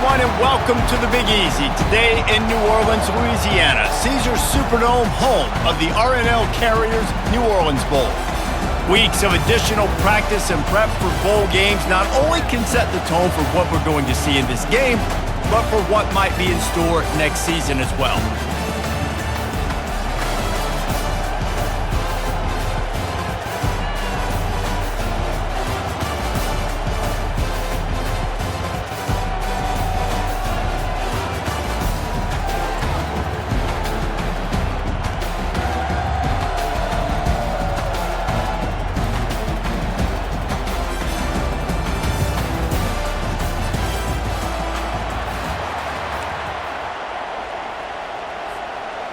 everyone, and welcome to the Big Easy. Today in New Orleans, Louisiana, Caesars Superdome, home of the RNL Carriers New Orleans Bowl. Weeks of additional practice and prep for bowl games not only can set the tone for what we're going to see in this game, but for what might be in store next season as well.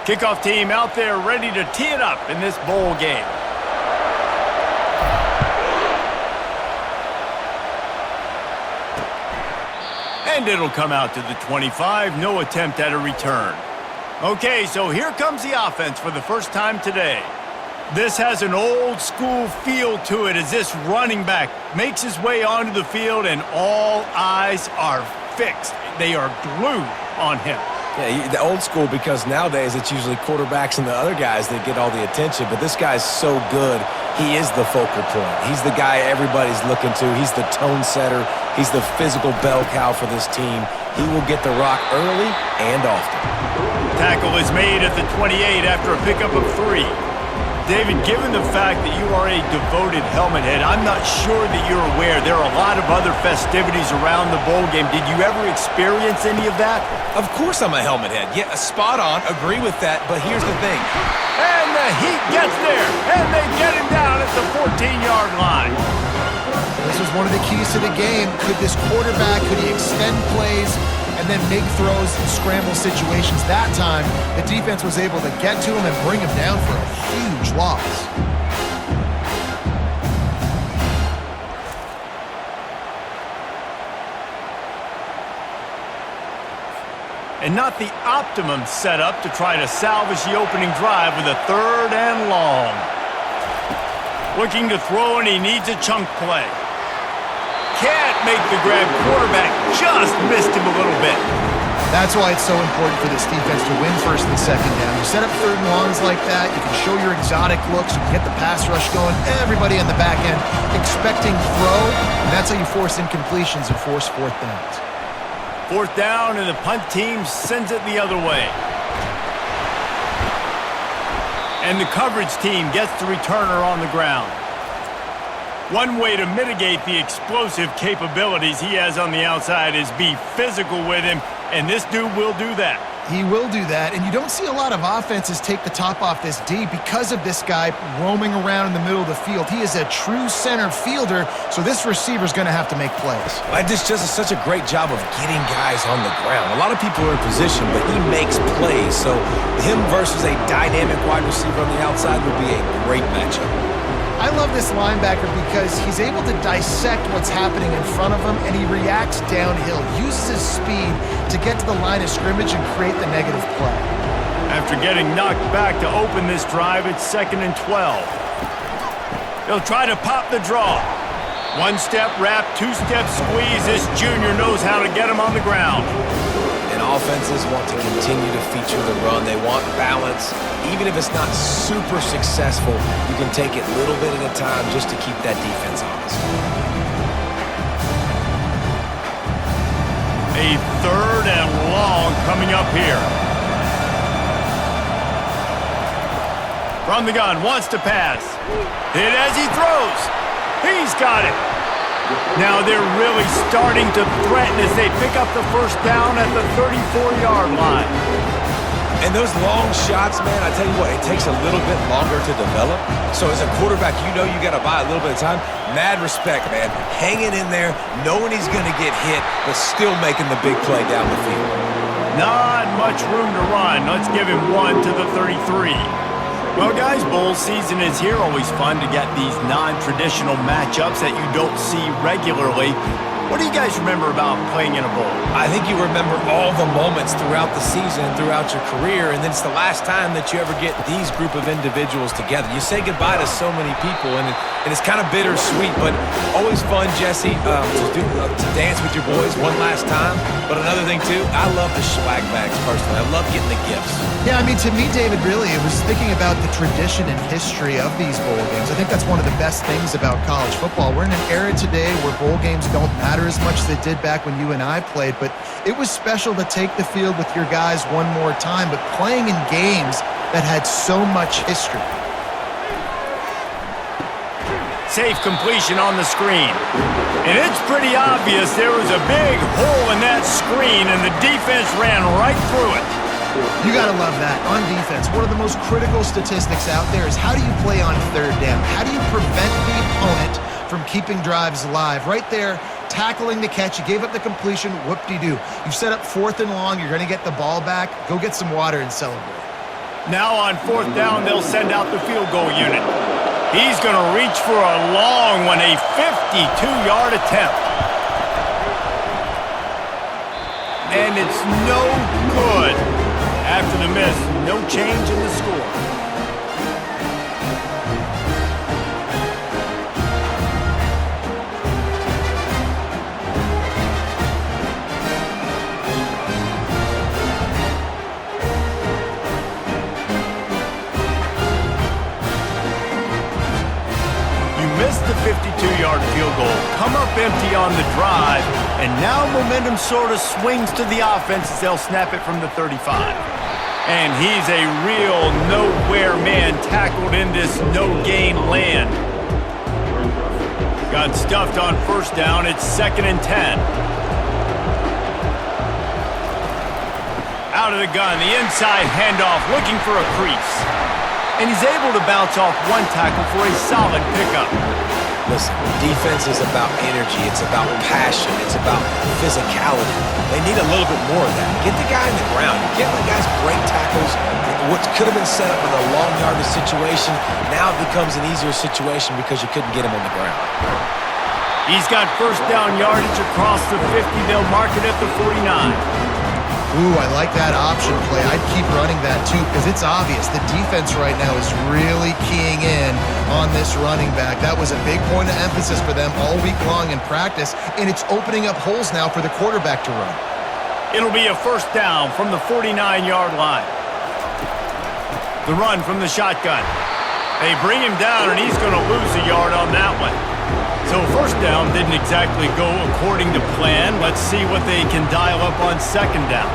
Kickoff team out there ready to tee it up in this bowl game. And it'll come out to the 25, no attempt at a return. Okay, so here comes the offense for the first time today. This has an old school feel to it as this running back makes his way onto the field and all eyes are fixed. They are glued on him. Yeah, the old school, because nowadays it's usually quarterbacks and the other guys that get all the attention, but this guy's so good, he is the focal point. He's the guy everybody's looking to. He's the tone setter. He's the physical bell cow for this team. He will get the rock early and often. Tackle is made at the 28 after a pickup of 3. David, given the fact that you are a devoted helmet head, I'm not sure that you're aware there are a lot of other festivities around the bowl game. Did you ever experience any of that? Of course I'm a helmet head. Yeah, spot on. Agree with that, but here's the thing. And the Heat gets there, and they get him down at the 14-yard line. This was one of the keys to the game. Could this quarterback, could he extend plays and then make throws in scramble situations? That time, the defense was able to get to him and bring him down for a huge loss. And not the optimum setup to try to salvage the opening drive with a 3rd and long. Looking to throw, and he needs a chunk play. Can't make the grab. Quarterback just missed him a little bit. That's why it's so important for this defense to win 1st and 2nd down. You set up 3rd and longs like that, you can show your exotic looks, you can get the pass rush going, everybody on the back end expecting throw, and that's how you force incompletions and force 4th downs. 4th down, and the punt team sends it the other way. And the coverage team gets the returner on the ground. One way to mitigate the explosive capabilities he has on the outside is be physical with him, and this dude will do that. He will do that, and you don't see a lot of offenses take the top off this D because of this guy roaming around in the middle of the field. He is a true center fielder, so this receiver's going to have to make plays. This just is such a great job of getting guys on the ground. A lot of people are in position, but he makes plays, so him versus a dynamic wide receiver on the outside would be a great matchup. I love this linebacker because he's able to dissect what's happening in front of him, and he reacts downhill, uses his speed to get to the line of scrimmage and create the negative play. After getting knocked back to open this drive, it's 2nd and 12. He'll try to pop the draw. 1-step wrap, 2-step squeeze. This junior knows how to get him on the ground. And offenses want to continue to feature the run. They want balance. Even if it's not super successful, you can take it little bit at a time just to keep that defense honest. A 3rd and long coming up here. From the gun, wants to pass. Hit as he throws. He's got it. Now they're really starting to threaten as they pick up the 1st down at the 34-yard line. And those long shots, man, I tell you what, it takes a little bit longer to develop. So as a quarterback, you know you got to buy a little bit of time. Mad respect, man. Hanging in there, knowing he's going to get hit, but still making the big play down the field. Not much room to run. Let's give him 1 to the 33. Well, guys, bowl season is here. Always fun to get these non-traditional matchups that you don't see regularly. What do you guys remember about playing in a bowl? I think you remember all the moments throughout the season, throughout your career, and then it's the last time that you ever get these group of individuals together. You say goodbye to so many people, and it's kind of bittersweet, but always fun, Jesse, to dance with your boys one last time. But another thing, too, I love the swag bags, personally. I love getting the gifts. Yeah, I mean, to me, David, really, it was thinking about the tradition and history of these bowl games. I think that's one of the best things about college football. We're in an era today where bowl games don't matter as much as they did back when you and I played, but it was special to take the field with your guys one more time, but playing in games that had so much history. Safe completion on the screen. And it's pretty obvious there was a big hole in that screen, and the defense ran right through it. You got to love that. On defense, one of the most critical statistics out there is how do you play on third down? How do you prevent the opponent from keeping drives alive? Right there, tackling the catch. You gave up the completion. Whoop-de-doo. You've set up 4th and long. You're going to get the ball back. Go get some water and celebrate. Now on 4th down, they'll send out the field goal unit. He's going to reach for a long one, a 52-yard attempt. And it's no good. After the miss, no change in the score. Missed the 52-yard field goal, come up empty on the drive, and now momentum sort of swings to the offense as they'll snap it from the 35. And he's a real nowhere man tackled in this no-gain land. Got stuffed on 1st down, it's 2nd and 10. Out of the gun, the inside handoff, looking for a crease. And he's able to bounce off one tackle for a solid pickup. Listen, defense is about energy. It's about passion. It's about physicality. They need a little bit more of that. Get the guy in the ground. You can't let guys break tackles. What could have been set up in a long yardage situation now becomes an easier situation because you couldn't get him on the ground. He's got 1st down yardage across the 50. They'll mark it at the 49. Ooh, I like that option play. I'd keep running that too because it's obvious the defense right now is really keying in on this running back. That was a big point of emphasis for them all week long in practice, and it's opening up holes now for the quarterback to run. It'll be a 1st down from the 49-yard line. The run from the shotgun. They bring him down, and he's going to lose a yard on that one. So 1st down didn't exactly go according to plan. Let's see what they can dial up on 2nd down.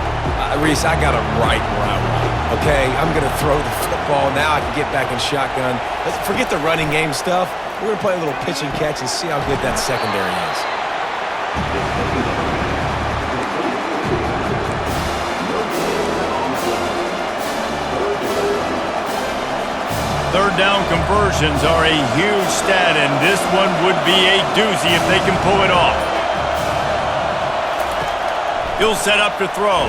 Reese, I got him right where I want him, okay? I'm going to throw the football. Now I can get back in shotgun. Let's forget the running game stuff. We're going to play a little pitch and catch and see how good that secondary is. 3rd down conversions are a huge stat, and this one would be a doozy if they can pull it off. He'll set up to throw.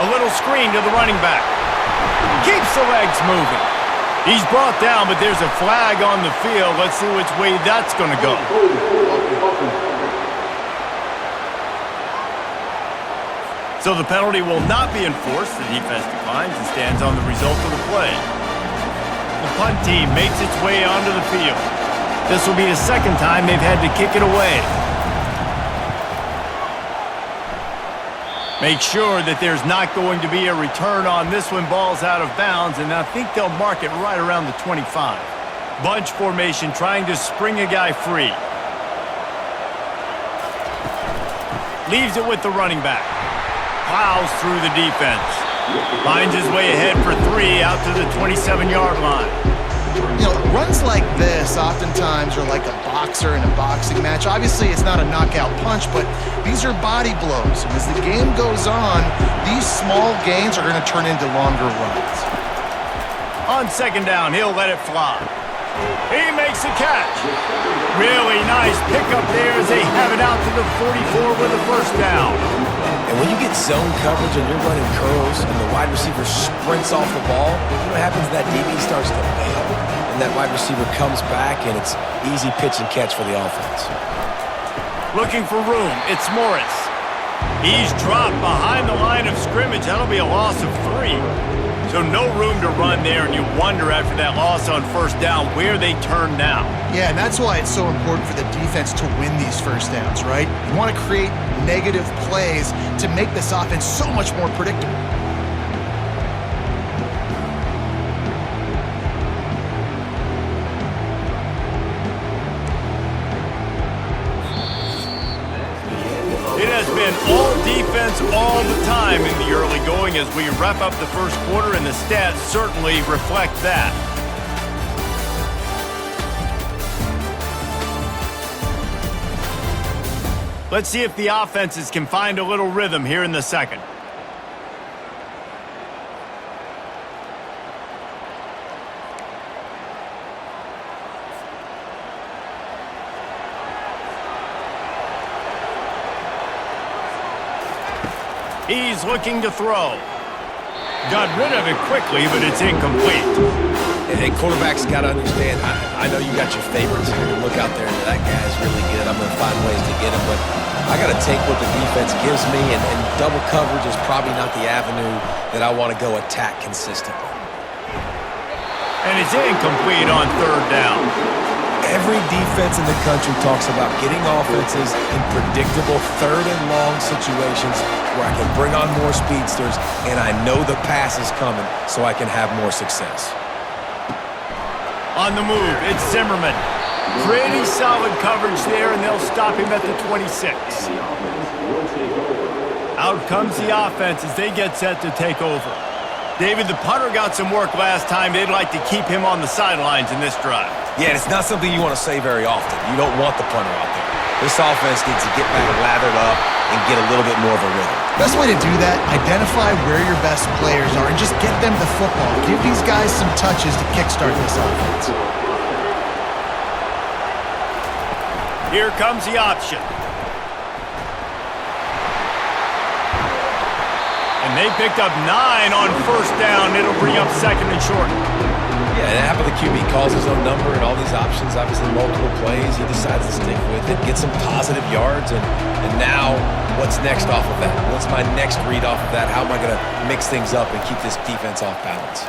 A little screen to the running back. Keeps the legs moving. He's brought down, but there's a flag on the field. Let's see which way that's going to go. So the penalty will not be enforced. The defense declines and stands on the result of the play. The punt team makes its way onto the field. This will be the 2nd time they've had to kick it away. Make sure that there's not going to be a return on this one. Ball's out of bounds, and I think they'll mark it right around the 25. Bunch formation trying to spring a guy free. Leaves it with the running back. Plows through the defense. Finds his way ahead for 3 out to the 27-yard line. You know, runs like this oftentimes are like a boxer in a boxing match. Obviously, it's not a knockout punch, but these are body blows. And as the game goes on, these small gains are going to turn into longer runs. On 2nd down, he'll let it fly. He makes the catch. Really nice pickup there as they have it out to the 44 with a 1st down. And when you get zone coverage and you're running curls and the wide receiver sprints off the ball, you know what happens? That DB starts to bail, and that wide receiver comes back, and it's easy pitch and catch for the offense. Looking for room. It's Morris. He's dropped behind the line of scrimmage. That'll be a loss of 3. So no room to run there, and you wonder after that loss on first down where they turn now. Yeah, and that's why it's so important for the defense to win these first downs, right? You want to create negative plays to make this offense so much more predictable. It has been all defense all the time in the early going as we wrap up the first quarter, and the stats certainly reflect that. Let's see if the offenses can find a little rhythm here in the second. He's looking to throw. Got rid of it quickly, but it's incomplete. And quarterbacks got to understand, I know you got your favorites. You're going to look out there and that guy's really good. I'm going to find ways to get him, but I got to take what the defense gives me, and double coverage is probably not the avenue that I want to go attack consistently. And it's incomplete on third down. Every defense in the country talks about getting offenses in predictable third and long situations where I can bring on more speedsters and I know the pass is coming so I can have more success. On the move, it's Zimmerman. Pretty solid coverage there, and they'll stop him at the 26. Out comes the offense as they get set to take over. David, the punter got some work last time. They'd like to keep him on the sidelines in this drive. Yeah, it's not something you want to say very often. You don't want the punter out there. This offense needs to get back lathered up and get a little bit more of a rhythm. Best way to do that, identify where your best players are and just get them the football. Give these guys some touches to kickstart this offense. Here comes the option. And they picked up 9 on first down. It'll bring up second and short. Yeah, and after the QB calls his own number and all these options, obviously multiple plays, he decides to stick with it, get some positive yards, and now what's next off of that? What's my next read off of that? How am I going to mix things up and keep this defense off balance?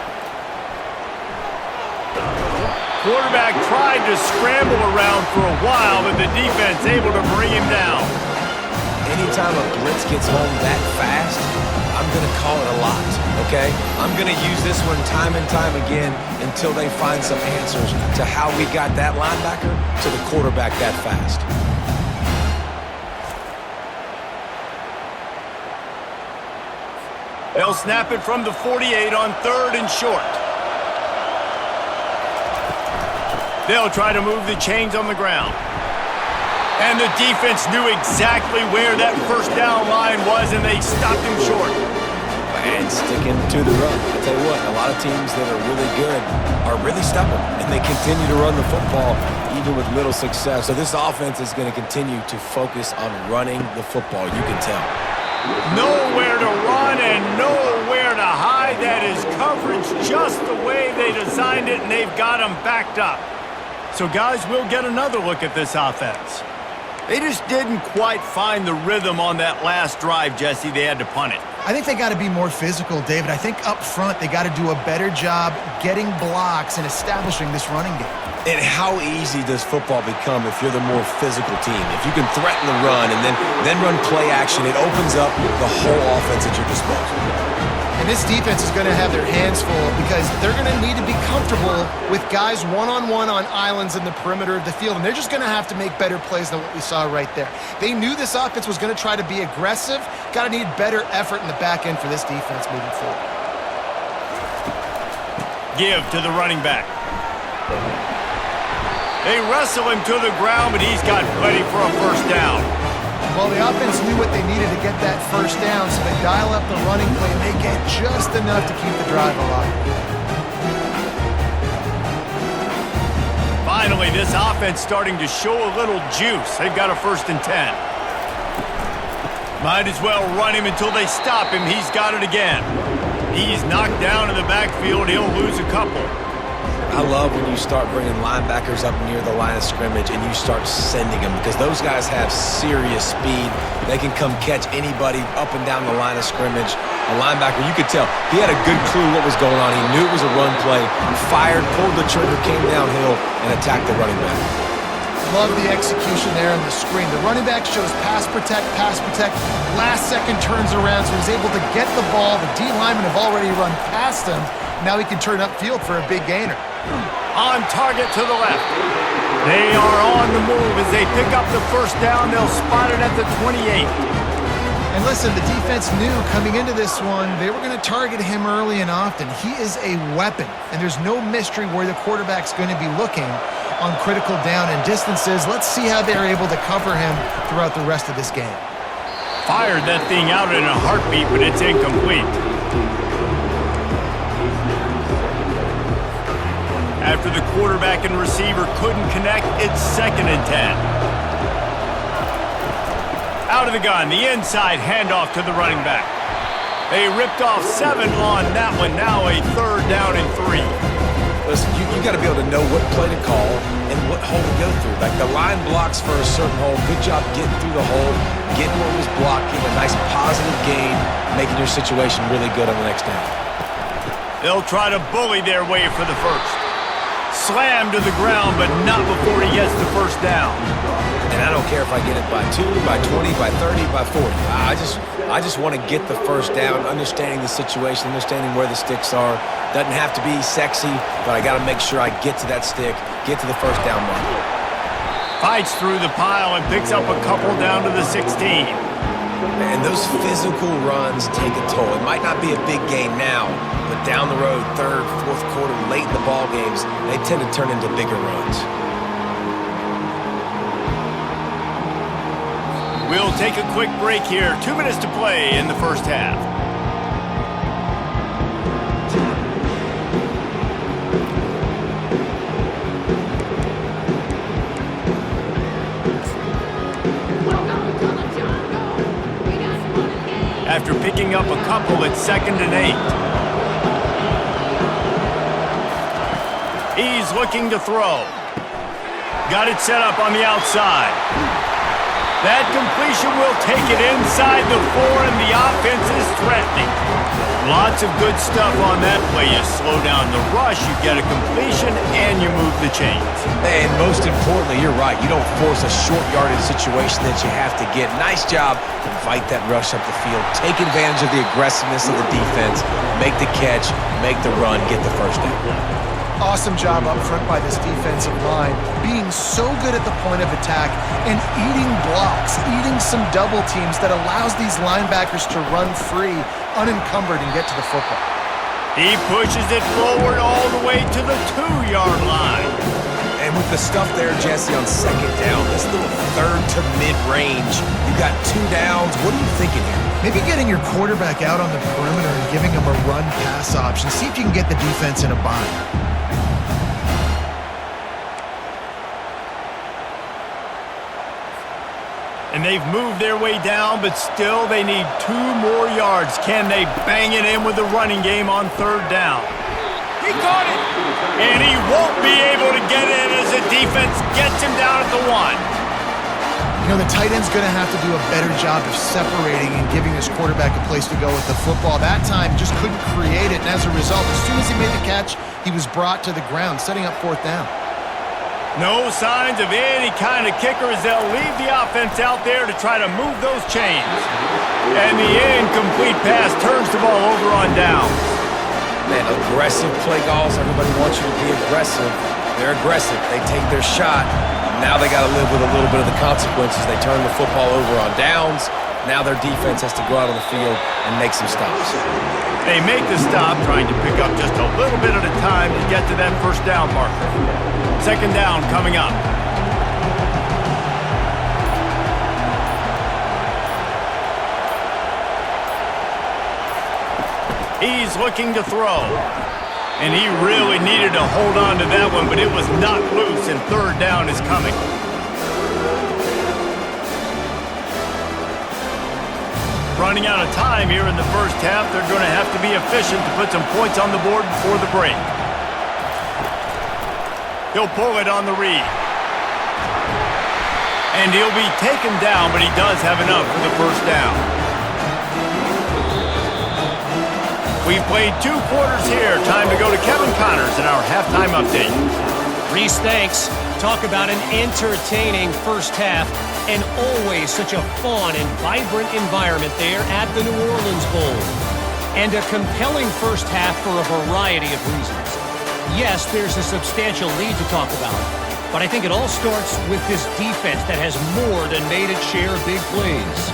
Quarterback tried to scramble around for a while, but the defense able to bring him down. Anytime a blitz gets home that fast, I'm going to call it a lot, okay? I'm going to use this one time and time again until they find some answers to how we got that linebacker to the quarterback that fast. They'll snap it from the 48 on third and short. They'll try to move the chains on the ground. And the defense knew exactly where that first down line was, and they stopped him short. And sticking to the run. I tell you what, a lot of teams that are really good are really stubborn, and they continue to run the football even with little success. So this offense is going to continue to focus on running the football, you can tell. Nowhere to run and nowhere to hide. That is coverage just the way they designed it, and they've got them backed up. So guys, we'll get another look at this offense. They just didn't quite find the rhythm on that last drive, Jesse. They had to punt it. I think they got to be more physical, David. I think up front they got to do a better job getting blocks and establishing this running game. And how easy does football become if you're the more physical team? If you can threaten the run and then run play action, it opens up the whole offense at your disposal. And this defense is going to have their hands full because they're going to need to be comfortable with guys one-on-one on islands in the perimeter of the field, and they're just going to have to make better plays than what we saw right there. They knew this offense was going to try to be aggressive. Got to need better effort in the back end for this defense moving forward. Give to the running back. They wrestle him to the ground, but he's got plenty for a first down. Well, the offense knew what they needed to get that first down, so they dial up the running play, and they get just enough to keep the drive alive. Finally, this offense starting to show a little juice. They've got a 1st and 10. Might as well run him until they stop him. He's got it again. He's knocked down in the backfield. He'll lose a couple. I love when you start bringing linebackers up near the line of scrimmage and you start sending them because those guys have serious speed. They can come catch anybody up and down the line of scrimmage. A linebacker, you could tell, he had a good clue what was going on. He knew it was a run play, fired, pulled the trigger, came downhill, and attacked the running back. Love the execution there on the screen. The running back shows pass protect, last second turns around, so he's able to get the ball. The D linemen have already run past him. Now he can turn upfield for a big gainer. On target to the left. They are on the move as they pick up the first down. They'll spot it at the 28. And listen, the defense knew coming into this one, they were going to target him early and often. He is a weapon, and there's no mystery where the quarterback's going to be looking on critical down and distances. Let's see how they're able to cover him throughout the rest of this game. Fired that thing out in a heartbeat, but it's incomplete. After the quarterback and receiver couldn't connect, it's 2nd and 10. Out of the gun, the inside handoff to the running back. They ripped off 7 on that one. Now a 3rd down and 3. Listen, you got to be able to know what play to call and what hole to go through. Like the line blocks for a certain hole. Good job getting through the hole, getting what was blocking, a nice positive gain, making your situation really good on the next down. They'll try to bully their way for the first. Slam to the ground, but not before he gets the first down. And I don't care if I get it by 2, by 20, by 30, by 40. I just want to get the first down, understanding the situation, understanding where the sticks are. Doesn't have to be sexy, but I got to make sure I get to that stick, get to the first down mark. Fights through the pile and picks up a couple down to the 16. And those physical runs take a toll. It might not be a big game now, but down the road, 3rd, 4th quarter, late in the ball games, they tend to turn into bigger runs. We'll take a quick break here. 2 minutes to play in the first half. After picking up a couple, it's 2nd and 8. He's looking to throw. Got it set up on the outside. That completion will take it inside the 4, and the offense is threatening. Lots of good stuff on that play. You slow down the rush, you get a completion, and you move the chains. And most importantly, you're right. You don't force a short yardage situation that you have to get. Nice job. Invite that rush up the field. Take advantage of the aggressiveness of the defense. Make the catch, make the run, get the first down. Awesome job up front by this defensive line, being so good at the point of attack and eating blocks, eating some double teams that allows these linebackers to run free, unencumbered, and get to the football. He pushes it forward all the way to the 2-yard line. And with the stuff there, Jesse, on 2nd down, this little 3rd to mid-range, you got 2 downs. What are you thinking here? Maybe getting your quarterback out on the perimeter and giving him a run-pass option. See if you can get the defense in a bind. And they've moved their way down, but still they need 2 more yards. Can they bang it in with the running game on 3rd down? He caught it! And he won't be able to get in as the defense gets him down at the 1. You know, the tight end's going to have to do a better job of separating and giving his quarterback a place to go with the football. That time just couldn't create it, and as a result, as soon as he made the catch, he was brought to the ground, setting up 4th down. No signs of any kind of kicker as they'll leave the offense out there to try to move those chains. And the incomplete pass turns the ball over on downs. Man, aggressive play calls. Everybody wants you to be aggressive. They're aggressive. They take their shot. Now they got to live with a little bit of the consequences. They turn the football over on downs. Now their defense has to go out on the field and make some stops. They make the stop, trying to pick up just a little bit at a time to get to that first down marker. 2nd down coming up. He's looking to throw. And he really needed to hold on to that one, but it was knocked loose, and 3rd down is coming. Running out of time here in the first half. They're going to have to be efficient to put some points on the board before the break. He'll pull it on the read. And he'll be taken down, but he does have enough for the first down. We've played 2 quarters here. Time to go to Kevin Connors in our halftime update. Reese, thanks. Talk about an entertaining first half and always such a fun and vibrant environment there at the New Orleans Bowl. And a compelling first half for a variety of reasons. Yes, there's a substantial lead to talk about, but I think it all starts with this defense that has more than made its share of big plays.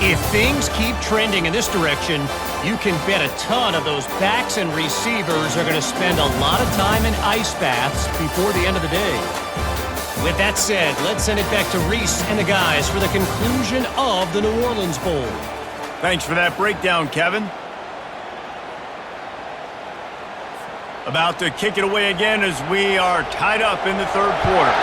If things keep trending in this direction, you can bet a ton of those backs and receivers are going to spend a lot of time in ice baths before the end of the day. With that said, let's send it back to Reese and the guys for the conclusion of the New Orleans Bowl. Thanks for that breakdown, Kevin. About to kick it away again as we are tied up in the third quarter.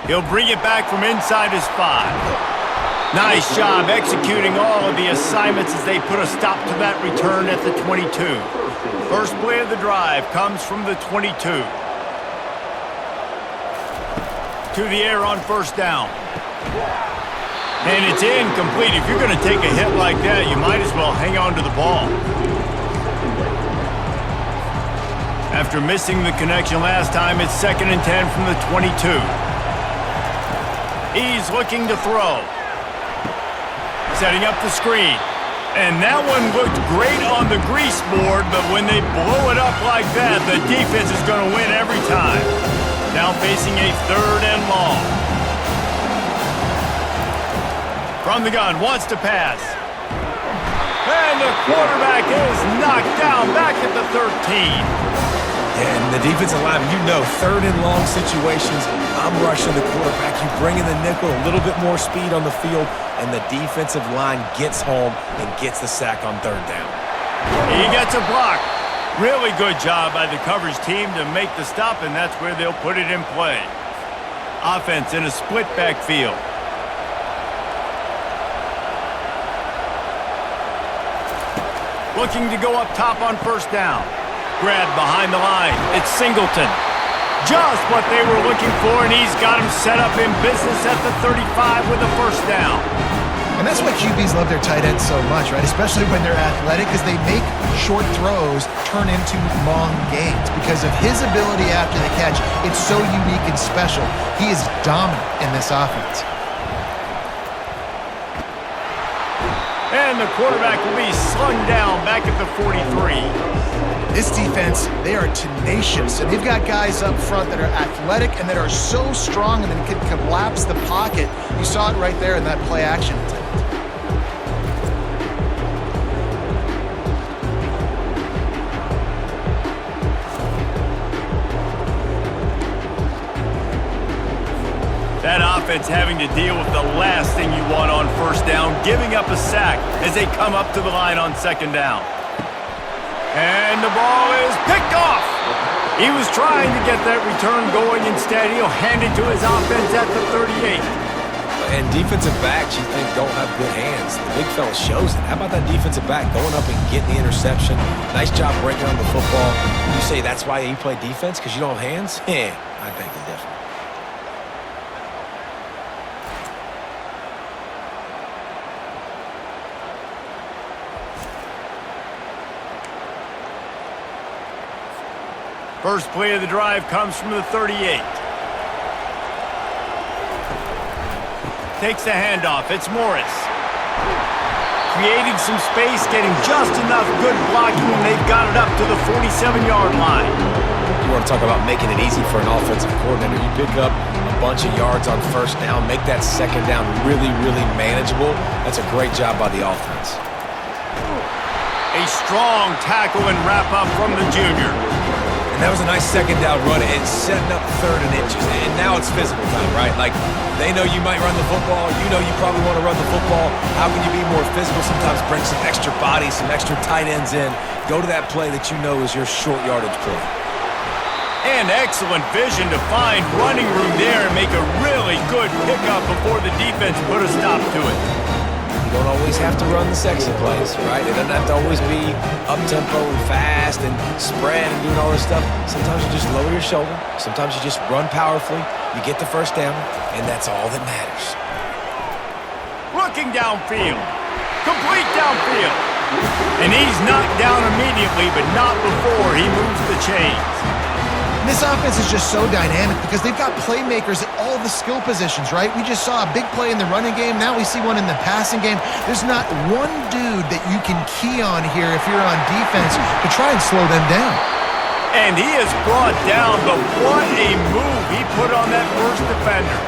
He'll bring it back from inside his 5. Nice job executing all of the assignments as they put a stop to that return at the 22. First play of the drive comes from the 22. To the air on first down. And it's incomplete. If you're going to take a hit like that, you might as well hang on to the ball. After missing the connection last time, it's 2nd and 10 from the 22. He's looking to throw. Setting up the screen. And that one looked great on the grease board, but when they blow it up like that, the defense is going to win every time. Now facing a 3rd and long. From the gun, wants to pass. And the quarterback is knocked down back at the 13. And the defensive lineman, you know, 3rd and long situations, I'm rushing the quarterback. You bring in the nickel, a little bit more speed on the field, and the defensive line gets home and gets the sack on 3rd down. He gets a block. Really good job by the coverage team to make the stop, and that's where they'll put it in play. Offense in a split backfield. Looking to go up top on first down. Grab behind the line. It's Singleton. Just what they were looking for, and he's got him set up in business at the 35 with a first down. And that's why QBs love their tight ends so much, right? Especially when they're athletic, because they make short throws turn into long gains. Because of his ability after the catch, it's so unique and special. He is dominant in this offense. And the quarterback will be slung down back at the 43. This defense, they are tenacious, and they've got guys up front that are athletic and that are so strong and that can collapse the pocket. You saw it right there in that play action attempt. That offense having to deal with the last thing you want on first down, giving up a sack as they come up to the line on 2nd down. And the ball is picked off. He was trying to get that return going. Instead, he'll hand it to his offense at the 38. And defensive backs, you think, don't have good hands. The big fella shows it. How about that defensive back going up and getting the interception? Nice job breaking on the football. You say that's why you play defense, because you don't have hands? Yeah, I think it's different. First play of the drive comes from the 38. Takes the handoff. It's Morris. Creating some space, getting just enough good blocking, and they've got it up to the 47-yard line. You want to talk about making it easy for an offensive coordinator. You pick up a bunch of yards on first down, make that 2nd down really, really manageable. That's a great job by the offense. A strong tackle and wrap-up from the junior. And that was a nice 2nd down run and setting up 3rd and inches. And now it's physical time, right? Like, they know you might run the football. You know you probably want to run the football. How can you be more physical? Sometimes bring some extra bodies, some extra tight ends in. Go to that play that you know is your short yardage play. And excellent vision to find running room there and make a really good pickup before the defense put a stop to it. don't always have to run the sexy plays, right? It doesn't have to always be up-tempo and fast and spread and doing all this stuff. Sometimes you just lower your shoulder. Sometimes you just run powerfully. You get the first down, and that's all that matters. Looking downfield. Complete downfield. And he's knocked down immediately, but not before he moves the chains. This offense is just so dynamic because they've got playmakers at all the skill positions, right? We just saw a big play in the running game. Now we see one in the passing game. There's not one dude that you can key on here if you're on defense to try and slow them down. And he is brought down, but what a move he put on that first defender.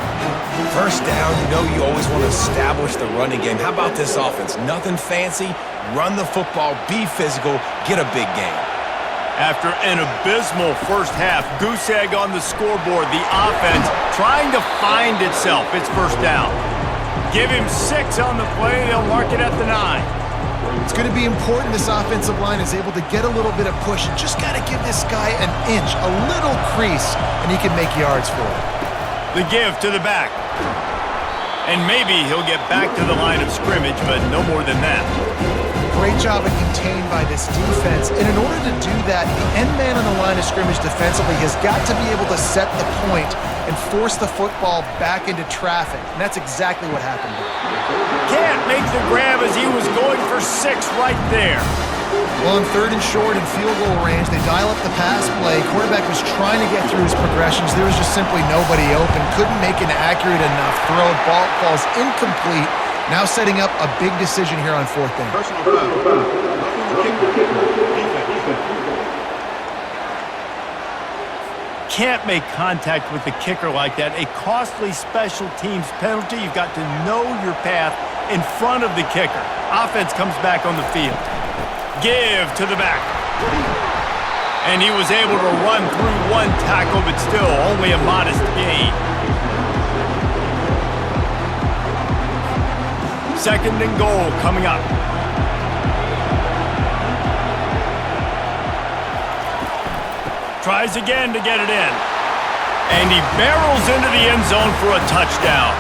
First down, you know you always want to establish the running game. How about this offense? Nothing fancy. Run the football, be physical, get a big game. After an abysmal first half, goose egg on the scoreboard, the offense trying to find itself. It's first down. Give him 6 on the play, they'll mark it at the 9. It's going to be important this offensive line is able to get a little bit of push. You just got to give this guy an inch, a little crease, and he can make yards for it. The give to the back. And maybe he'll get back to the line of scrimmage, but no more than that. Great job of contained by this defense. And in order to do that, the end man on the line of scrimmage defensively has got to be able to set the point and force the football back into traffic. And that's exactly what happened here. Can't make the grab as he was going for 6 right there. Well, on 3rd and short and field goal range, they dial up the pass play. Quarterback was trying to get through his progressions. There was just simply nobody open. Couldn't make an accurate enough throw. Ball falls incomplete. Now setting up a big decision here on 4th down. Can't make contact with the kicker like that. A costly special teams penalty. You've got to know your path in front of the kicker. Offense comes back on the field. Give to the back. And he was able to run through 1 tackle, but still only a modest gain. 2nd and goal coming up. Tries again to get it in. And he barrels into the end zone for a touchdown.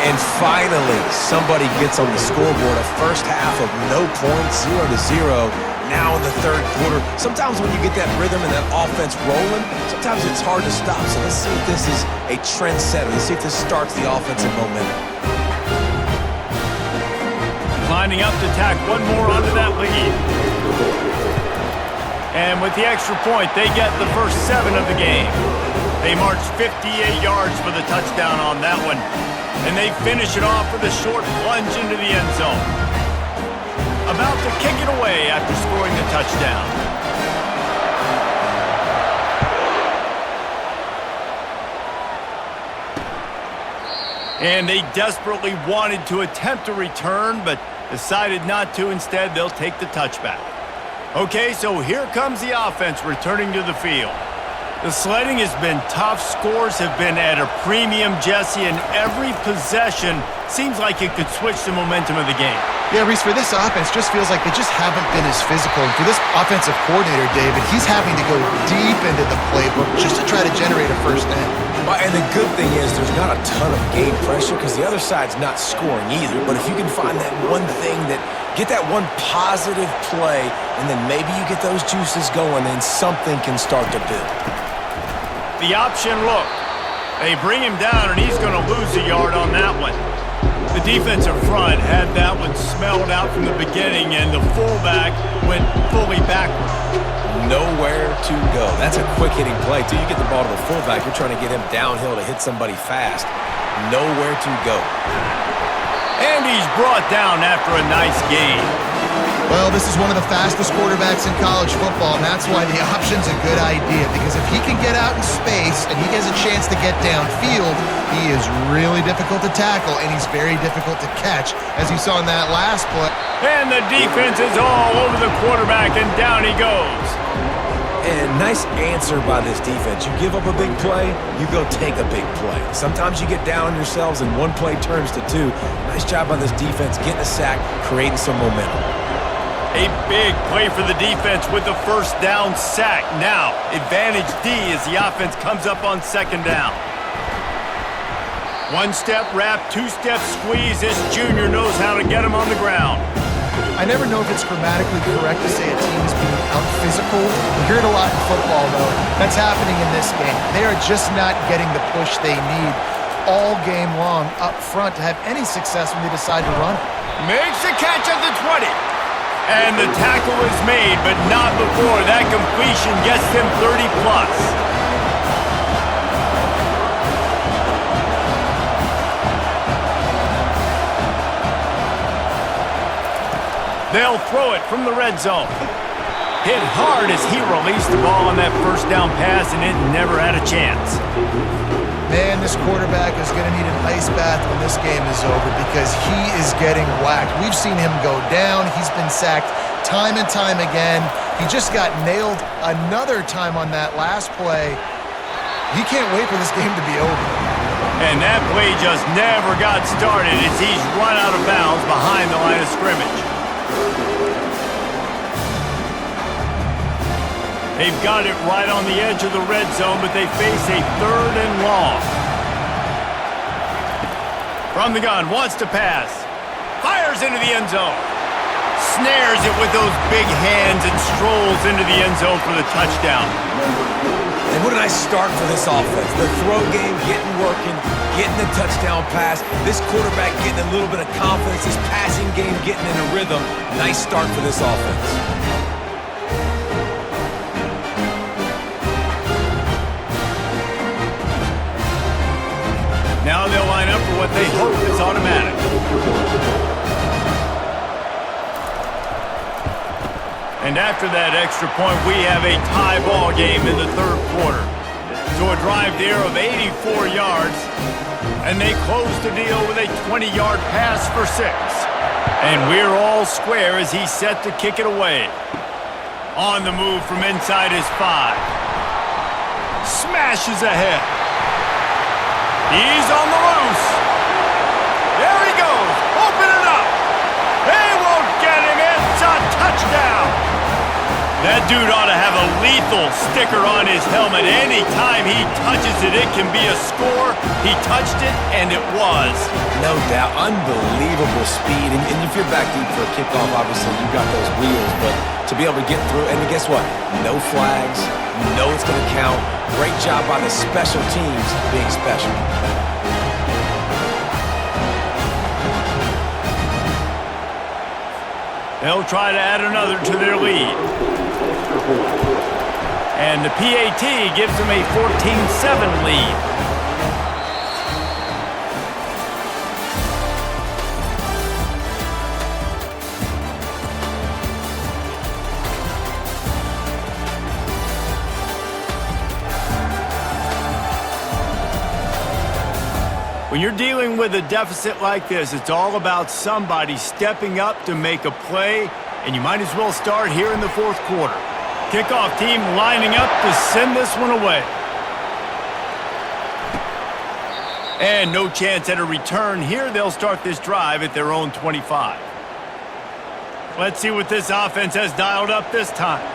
And finally, somebody gets on the scoreboard. A first half of no points, 0-0. Now in the 3rd quarter. Sometimes when you get that rhythm and that offense rolling, sometimes it's hard to stop. So let's see if this is a trendsetter. Let's see if this starts the offensive momentum. Lining up to tack one more onto that lead. And with the extra point, they get the first 7 of the game. They march 58 yards for the touchdown on that one. And they finish it off with a short plunge into the end zone. About to kick it away after scoring the touchdown. And they desperately wanted to attempt a return, but decided not to. Instead, they'll take the touchback. Okay, so here comes the offense returning to the field. The sledding has been tough. Scores have been at a premium, Jesse, and every possession seems like it could switch the momentum of the game. Yeah, Reese, for this offense, just feels like they just haven't been as physical. And for this offensive coordinator, David, he's having to go deep into the playbook just to try to generate a first down. Well, and the good thing is there's not a ton of game pressure because the other side's not scoring either. But if you can find that one thing get that one positive play, and then maybe you get those juices going, then something can start to build. The option look. They bring him down, and he's going to lose a yard on that one. The defensive front had that one smelled out from the beginning, and the fullback went fully backward. Nowhere to go. That's a quick-hitting play, too. You get the ball to the fullback, you're trying to get him downhill to hit somebody fast. Nowhere to go. And he's brought down after a nice gain. Well, this is one of the fastest quarterbacks in college football, and that's why the option's a good idea, because if he can get out in space and he has a chance to get downfield, he is really difficult to tackle, and he's very difficult to catch, as you saw in that last play. And the defense is all over the quarterback, and down he goes. And nice answer by this defense. You give up a big play, you go take a big play. Sometimes you get down on yourselves and one play turns to 2. Nice job by this defense getting a sack, creating some momentum. A big play for the defense with the first down sack. Now, advantage D as the offense comes up on 2nd down. One-step wrap, two-step squeeze. This junior knows how to get him on the ground. I never know if it's grammatically correct to say a team is being out-physical. We hear it a lot in football, though. That's happening in this game. They are just not getting the push they need all game long up front to have any success when they decide to run it. Makes the catch at the 20. And the tackle is made, but not before that completion gets them 30-plus. They'll throw it from the red zone. Hit hard as he released the ball on that first down pass, and it never had a chance. Man, this quarterback is going to need an ice bath when this game is over because he is getting whacked. We've seen him go down. He's been sacked time and time again. He just got nailed another time on that last play. He can't wait for this game to be over. And that play just never got started as he's run out of bounds behind the line of scrimmage. They've got it right on the edge of the red zone, but they face a 3rd and long. From the gun, wants to pass. Fires into the end zone. Snares it with those big hands and strolls into the end zone for the touchdown. And what a nice start for this offense. The throw game getting working, getting the touchdown pass. This quarterback getting a little bit of confidence. This passing game getting in a rhythm. Nice start for this offense. Now they'll line up for what they hope is automatic. And after that extra point, we have a tie ball game in the 3rd quarter. So a drive there of 84 yards, and they close the deal with a 20-yard pass for 6. And we're all square as he's set to kick it away. On the move from inside his 5. Smashes ahead. He's on the loose. There he goes. Open it up. They won't get him. It's a touchdown. That dude ought to have a lethal sticker on his helmet. Anytime he touches it, it can be a score. He touched it, and it was. No doubt. Unbelievable speed. And if you're back deep for a kickoff, obviously you've got those wheels. But to be able to get through, and guess what? No flags. No, it's going to count. Great job by the special teams being special. They'll try to add another to their lead. And the PAT gives them a 14-7 lead. When you're dealing with a deficit like this, it's all about somebody stepping up to make a play, and you might as well start here in the 4th quarter. Kickoff team lining up to send this one away. And no chance at a return here. They'll start this drive at their own 25. Let's see what this offense has dialed up this time.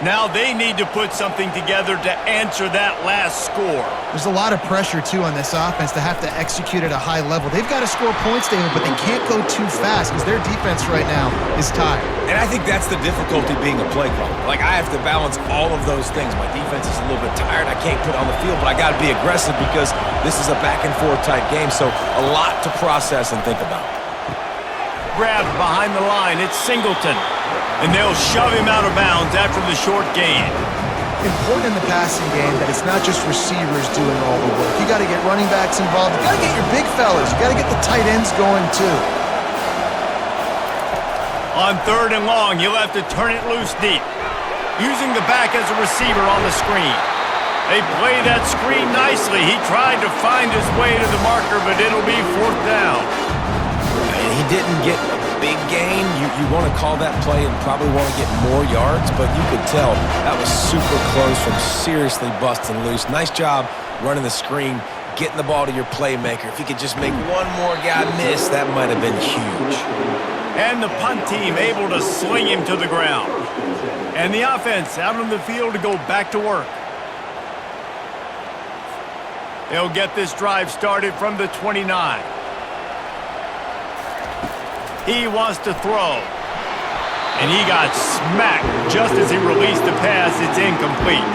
Now they need to put something together to answer that last score. There's a lot of pressure, too, on this offense to have to execute at a high level. They've got to score points, David, but they can't go too fast because their defense right now is tired. And I think that's the difficulty being a play caller. Like, I have to balance all of those things. My defense is a little bit tired. I can't put it on the field, but I got to be aggressive because this is a back-and-forth type game, so a lot to process and think about. Grabbed behind the line, it's Singleton. And they'll shove him out of bounds after the short gain. Important in the passing game that it's not just receivers doing all the work. You got to get running backs involved. You got to get your big fellas. You got to get the tight ends going, too. On 3rd and long, you'll have to turn it loose deep. Using the back as a receiver on the screen. They play that screen nicely. He tried to find his way to the marker, but it'll be 4th down. And he didn't get a big gain. You want to call that play and probably want to get more yards, but you could tell that was super close from seriously busting loose. Nice job running the screen, getting the ball to your playmaker. If he could just make one more guy miss, that might have been huge. And the punt team able to sling him to the ground. And the offense out on the field to go back to work. He'll get this drive started from the 29. He wants to throw. And he got smacked just as he released the pass. It's incomplete.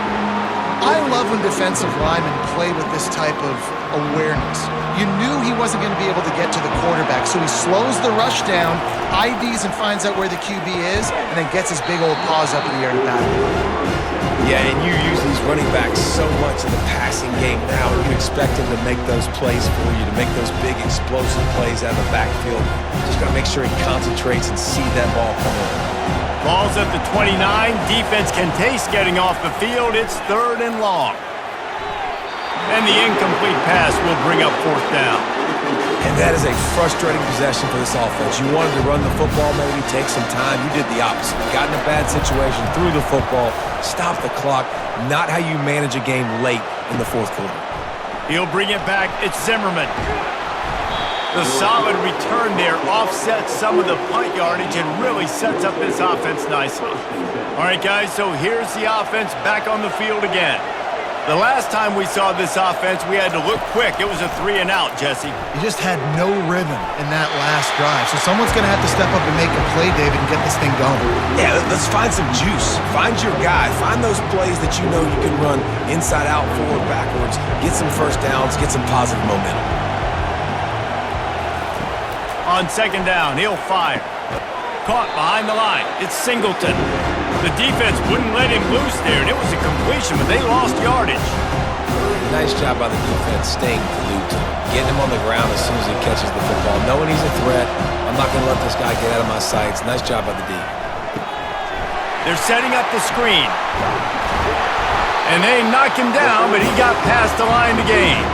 I love when defensive linemen play with this type of awareness. You knew he wasn't going to be able to get to the quarterback, so he slows the rush down, IDs and finds out where the QB is, and then gets his big old paws up in the air to bat. Yeah, and you use these running backs so much in the passing game now, and you expect him to make those plays for you, to make those big explosive plays out of the backfield. Just got to make sure he concentrates and see that ball come in. Ball's at the 29. Defense can taste getting off the field. It's 3rd and long. And the incomplete pass will bring up 4th down. And that is a frustrating possession for this offense. You wanted to run the football, maybe take some time. You did the opposite. You got in a bad situation, threw the football, stopped the clock. Not how you manage a game late in the 4th quarter. He'll bring it back. It's Zimmerman. The solid return there offsets some of the punt yardage and really sets up this offense nicely. All right, guys, so here's the offense back on the field again. The last time we saw this offense, we had to look quick. It was a 3-and-out, Jesse. You just had no rhythm in that last drive, so someone's going to have to step up and make a play, David, and get this thing going. Yeah, let's find some juice. Find your guy. Find those plays that you know you can run inside out, forward, backwards, get some first downs, get some positive momentum. On 2nd down, he'll fire. Caught behind the line. It's Singleton. The defense wouldn't let him loose there, and it was a completion, but they lost yardage. Nice job by the defense staying glued to him, getting him on the ground as soon as he catches the football, knowing he's a threat. I'm not going to let this guy get out of my sights. Nice job by the D. They're setting up the screen. And they knocked him down, but he got past the line to gain.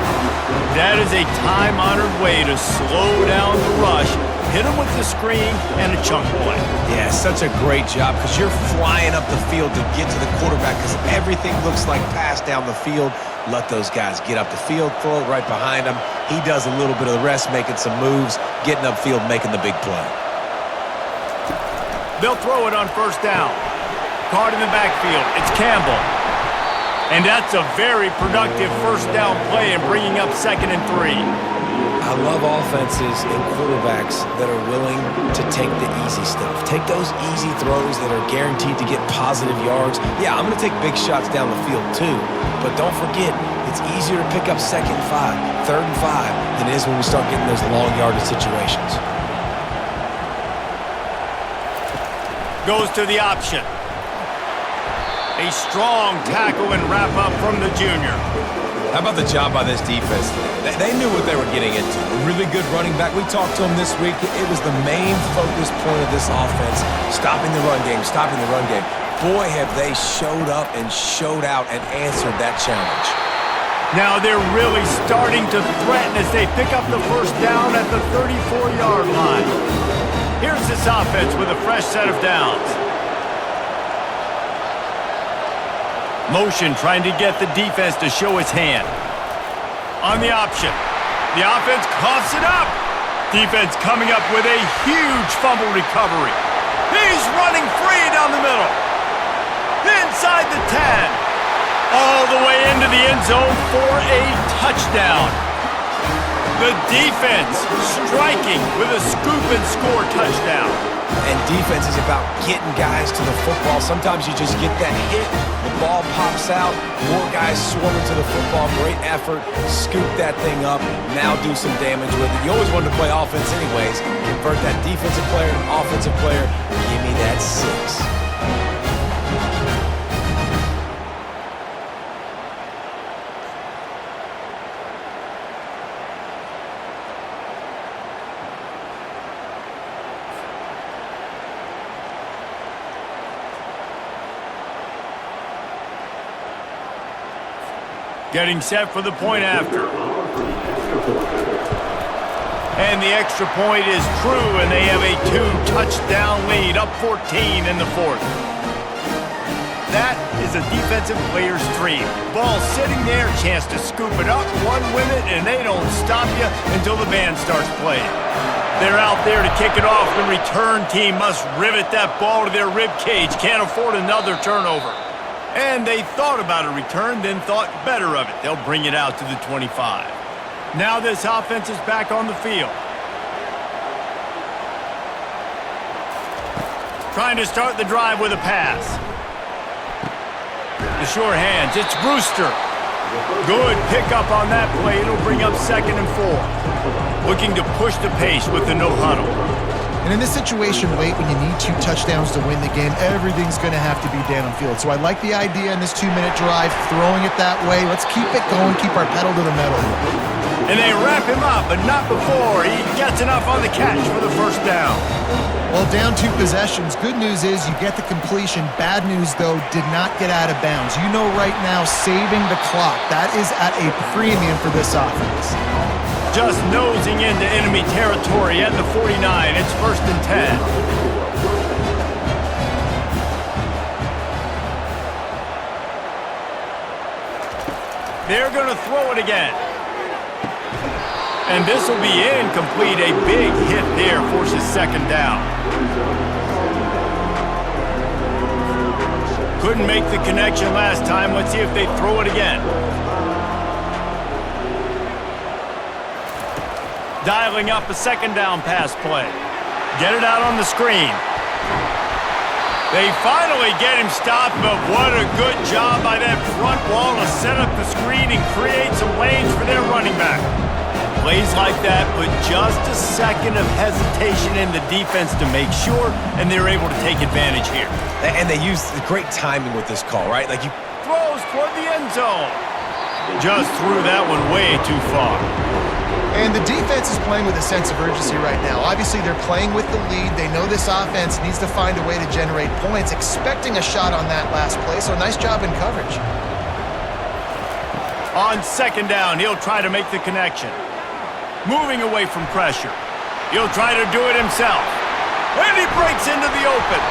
That is a time-honored way to slow down the rush, hit him with the screen, and a chunk play. Yeah, such a great job because you're flying up the field to get to the quarterback because everything looks like pass down the field. Let those guys get up the field, throw it right behind him. He does a little bit of the rest, making some moves, getting upfield, making the big play. They'll throw it on 1st down. Caught in the backfield. It's Campbell. And that's a very productive 1st down play and bringing up 2nd and 3. I love offenses and quarterbacks that are willing to take the easy stuff. Take those easy throws that are guaranteed to get positive yards. Yeah, I'm going to take big shots down the field too. But don't forget, it's easier to pick up 2nd and 5, 3rd and 5 than it is when we start getting those long yardage situations. Goes to the option. A strong tackle and wrap up from the junior. How about the job by this defense today? They knew what they were getting into. A really good running back. We talked to him this week. It was the main focus point of this offense. Stopping the run game, stopping the run game. Boy, have they showed up and showed out and answered that challenge. Now they're really starting to threaten as they pick up the 1st down at the 34-yard line. Here's this offense with a fresh set of downs. Motion trying to get the defense to show its hand. On the option. The offense coughs it up. Defense coming up with a huge fumble recovery. He's running free down the middle. Inside the 10. All the way into the end zone for a touchdown. The defense striking with a scoop and score touchdown. And defense is about getting guys to the football. Sometimes you just get that hit, the ball pops out, more guys swarming to the football. Great effort, scoop that thing up, now do some damage with it. You always wanted to play offense anyways. Convert that defensive player to offensive player. Give me that 6. Getting set for the point after. And the extra point is true, and they have a 2-touchdown lead, up 14 in the 4th. That is a defensive player's dream. Ball sitting there, chance to scoop it up, one with it, and they don't stop you until the band starts playing. They're out there to kick it off. The return team must rivet that ball to their rib cage. Can't afford another turnover. And they thought about a return, then thought better of it. They'll bring it out to the 25. Now this offense is back on the field. Trying to start the drive with a pass. The sure hands, it's Brewster. Good pickup on that play. It'll bring up 2nd and 4. Looking to push the pace with the no huddle. And in this situation, Wade, when you need 2 touchdowns to win the game, everything's going to have to be downfield. So I like the idea in this 2-minute drive, throwing it that way. Let's keep it going, keep our pedal to the metal. And they wrap him up, but not before he gets enough on the catch for the first down. Well, down 2 possessions. Good news is you get the completion. Bad news, though, did not get out of bounds. You know right now, saving the clock. That is at a premium for this offense. Just nosing into enemy territory at the 49. It's 1st and 10. They're going to throw it again. And this will be incomplete. A big hit there forces 2nd down. Couldn't make the connection last time. Let's see if they throw it again. Dialing up a 2nd down pass play. Get it out on the screen. They finally get him stopped, but what a good job by that front wall to set up the screen and create some lanes for their running back. Plays like that put just a second of hesitation in the defense to make sure, and they're able to take advantage here. And they used great timing with this call, right? Like you throws toward the end zone. Just threw that one way too far. And the defense is playing with a sense of urgency right now. Obviously, they're playing with the lead. They know this offense needs to find a way to generate points, expecting a shot on that last play, so nice job in coverage. On 2nd down, he'll try to make the connection. Moving away from pressure. He'll try to do it himself. And he breaks into the open.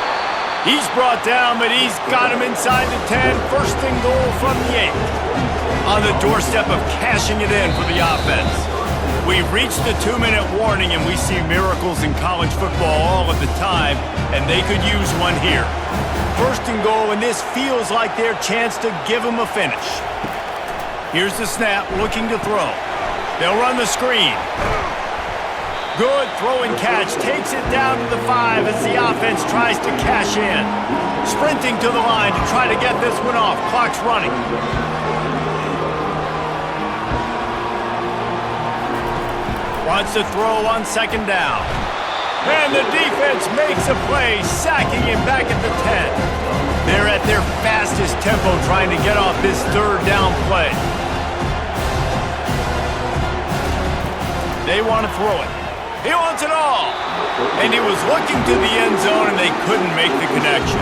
He's brought down, but he's got him inside the 10. 1st and goal from the 8. On the doorstep of cashing it in for the offense. We've reached the 2-minute warning, and we see miracles in college football all of the time, and they could use one here. 1st and goal, and this feels like their chance to give them a finish. Here's the snap, looking to throw. They'll run the screen. Good throw and catch, takes it down to the 5 as the offense tries to cash in. Sprinting to the line to try to get this one off. Clock's running. Wants to throw on 2nd down. And the defense makes a play, sacking him back at the 10. They're at their fastest tempo trying to get off this 3rd down play. They want to throw it. He wants it all. And he was looking to the end zone, and they couldn't make the connection.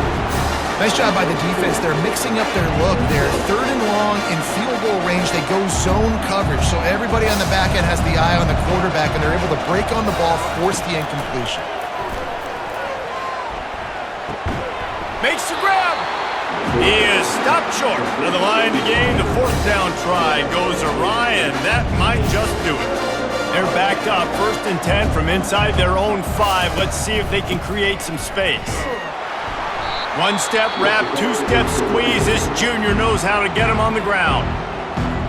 Nice job by the defense. They're mixing up their look. They're 3rd and long in field goal range. They go zone coverage, so everybody on the back end has the eye on the quarterback, and they're able to break on the ball, force the incompletion. Makes the grab. He is stopped short of the line to gain. The 4th down try goes awry, and that might just do it. They're backed up, 1st and 10 from inside their own 5. Let's see if they can create some space. 1-step wrap, 2-step squeeze. This junior knows how to get him on the ground.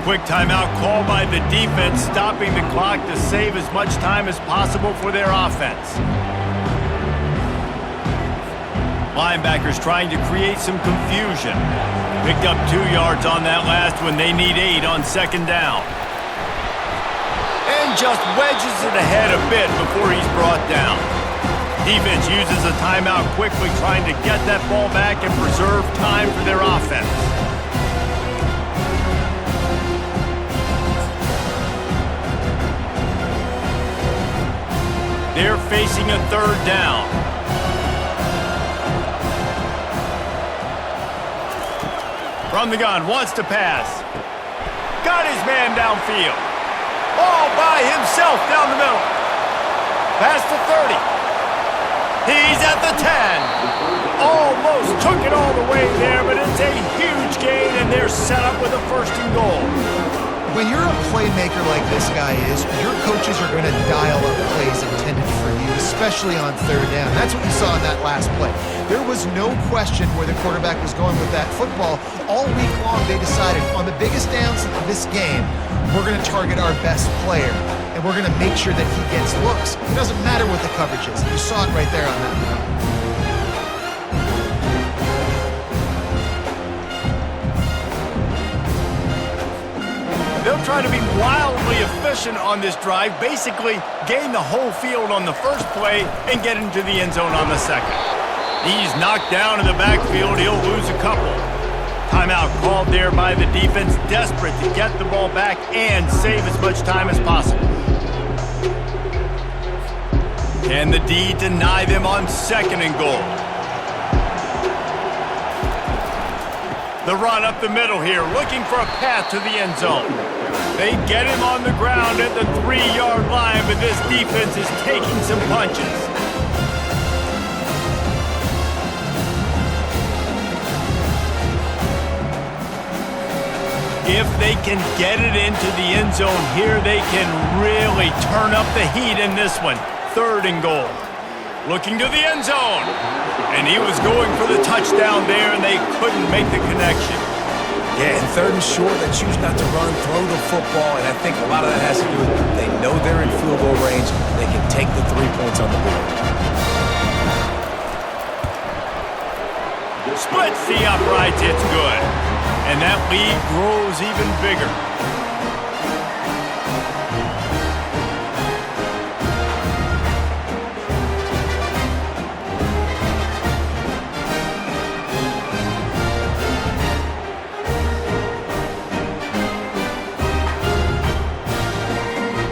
Quick timeout call by the defense, stopping the clock to save as much time as possible for their offense. Linebackers trying to create some confusion. Picked up 2 yards on that last one. They need 8 on 2nd down. And just wedges it ahead a bit before he's brought down. Defense uses a timeout quickly, trying to get that ball back and preserve time for their offense. They're facing a 3rd down. From the gun, wants to pass. Got his man downfield. All by himself down the middle. Past the 30. He's at the 10. Almost took it all the way there, but it's a huge gain, and they're set up with a 1st and goal. When you're a playmaker like this guy is, your coaches are going to dial up plays intended for you, especially on third down. That's what you saw in that last play. There was no question where the quarterback was going with that football. All week long, they decided on the biggest downs of this game, we're going to target our best player, and we're going to make sure that he gets looks. It doesn't matter what the coverage is. You saw it right there on that play. They'll try to be wildly efficient on this drive, basically gain the whole field on the first play and get into the end zone on the second. He's knocked down in the backfield. He'll lose a couple. Timeout called there by the defense, desperate to get the ball back and save as much time as possible. Can the D deny them on second and goal? The run up the middle here, looking for a path to the end zone. They get him on the ground at the 3-yard line, but this defense is taking some punches. If they can get it into the end zone here, they can really turn up the heat in this one. Third and goal. Looking to the end zone. And he was going for the touchdown there, and they couldn't make the connection. Yeah, and third and short, they choose not to run, throw the football, and I think a lot of that has to do with they know they're in field goal range. They can take the 3 points on the board. Splits the uprights, it's good. And that lead grows even bigger.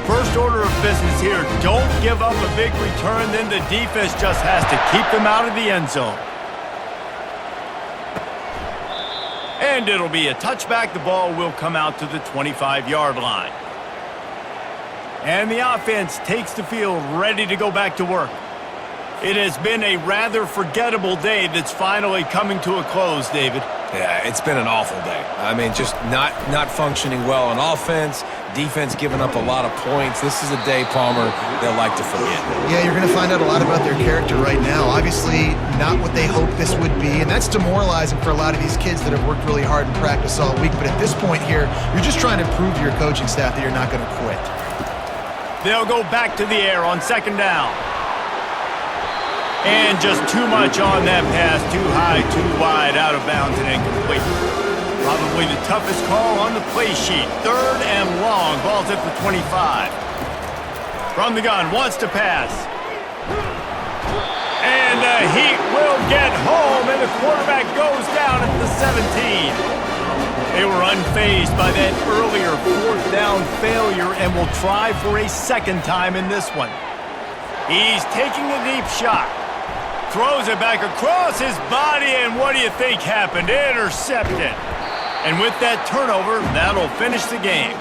First order of business here, don't give up a big return, then the defense just has to keep them out of the end zone. And it'll be a touchback. The ball will come out to the 25-yard line. And the offense takes the field, ready to go back to work. It has been a rather forgettable day that's finally coming to a close, David. Yeah, it's been an awful day. I mean, just not functioning well on offense, defense giving up a lot of points. This is a day, Palmer, they'll like to forget. Yeah, you're going to find out a lot about their character right now. Obviously, not what they hoped this would be, and that's demoralizing for a lot of these kids that have worked really hard in practice all week. But at this point here, you're just trying to prove to your coaching staff that you're not going to quit. They'll go back to the air on second down. And just too much on that pass, too high, too wide, out of bounds and incomplete. Probably the toughest call on the play sheet. Third and long, ball's at the 25. From the gun, wants to pass. And the Heat will get home, and the quarterback goes down at the 17. They were unfazed by that earlier fourth down failure and will try for a second time in this one. He's taking a deep shot. Throws it back across his body, and what do you think happened? Intercepted. And with that turnover, that'll finish the game.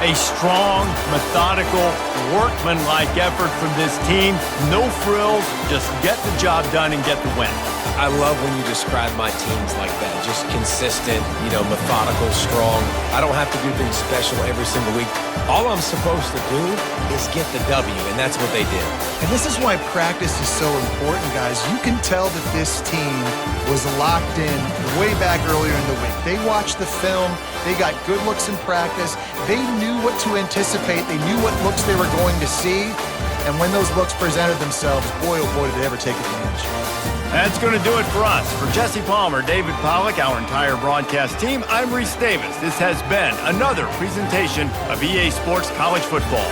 A strong, methodical, workman-like effort from this team. No frills, just get the job done and get the win. I love when you describe my teams like that. Just consistent, methodical, strong. I don't have to do things special every single week. All I'm supposed to do is get the W, and that's what they did. And this is why practice is so important, guys. You can tell that this team was locked in way back earlier in the week. They watched the film. They got good looks in practice. They knew what to anticipate. They knew what looks they were going to see. And when those looks presented themselves, boy, oh boy, did they ever take advantage. That's going to do it for us. For Jesse Palmer, David Pollack, our entire broadcast team, I'm Reese Davis. This has been another presentation of EA Sports College Football.